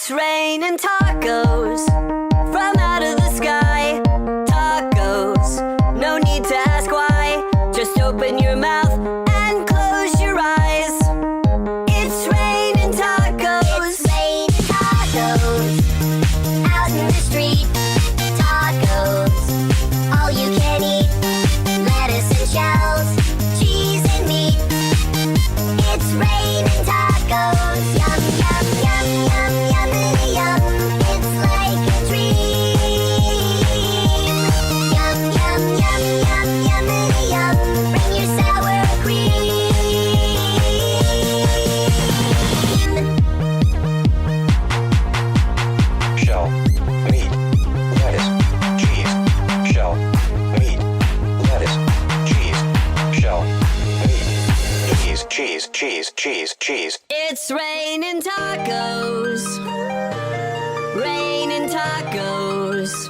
It's raining tacos from out of the sky. Tacos, no need to ask why. Just open your mouth and close your eyes. It's raining tacos. It's raining tacos out in the street. Tacos, all you can eat. Lettuce and shells, cheese and meat. It's raining tacos. Yum, yum, yum, yum, yummity yum. It's like a dream. Yum, yum, yum, yum, yummity yum. Bring your sour cream. Shell, meat, lettuce, cheese. Shell, meat, lettuce, cheese. Shell, meat, cheese. It's raining tacos. Raining tacos.